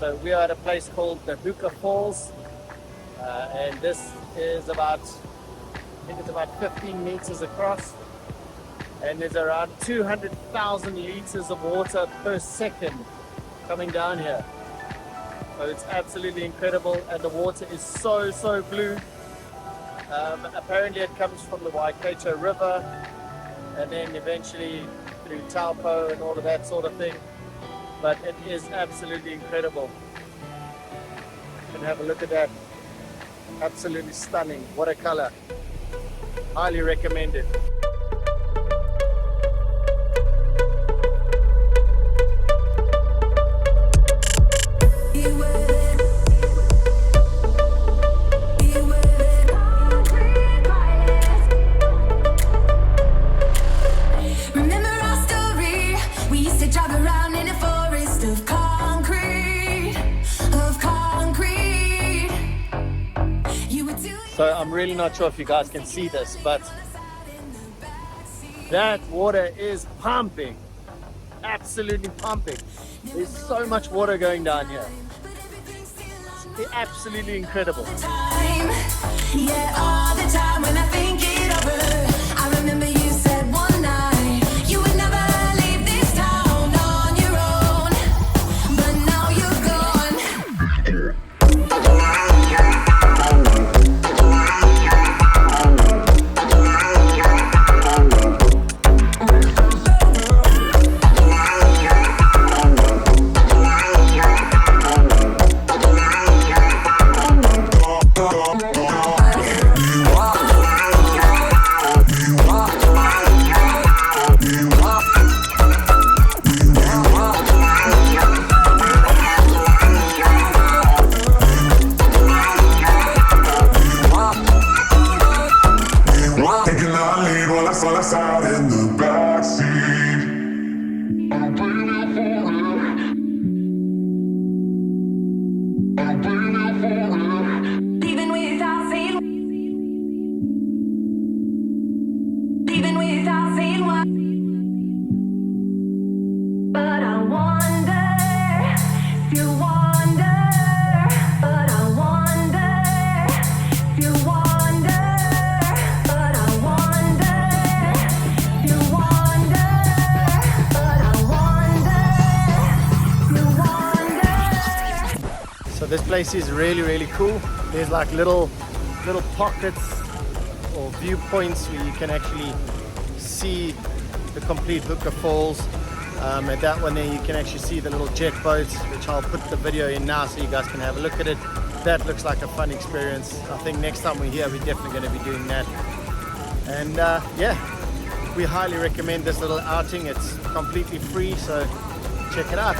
So we are at a place called the Huka Falls, and this is about, I think it's about 15 meters across, and there's around 200,000 liters of water per second coming down here. So it's absolutely incredible, and the water is so blue. Apparently it comes from the Waikato River, and then eventually through Taupō and all of that sort of thing. But it is absolutely incredible. You can have a look at that. Absolutely stunning. What a color. Highly recommended. So I'm really not sure if you guys can see this, but that water is pumping, absolutely pumping. There's so much water going down here. It's absolutely incredible. Yeah, all the time when I think it over, I remember you said one night you would never leave this town on your own, but now you're gone. Out in the backseat, I'm waiting for it. I'm waiting for it. Leaving without saying. Leaving without saying what. But I wonder if you wonder. But I wonder if you wonder. So this place is really cool. There's like little pockets or viewpoints where you can actually see the complete Huka Falls. At that one there you can actually see the little jet boats, which I'll put the video in now so you guys can have a look at it. That looks like a fun experience. I think next time we're here we're definitely going to be doing that. And yeah, we highly recommend this little outing. It's completely free, so check it out.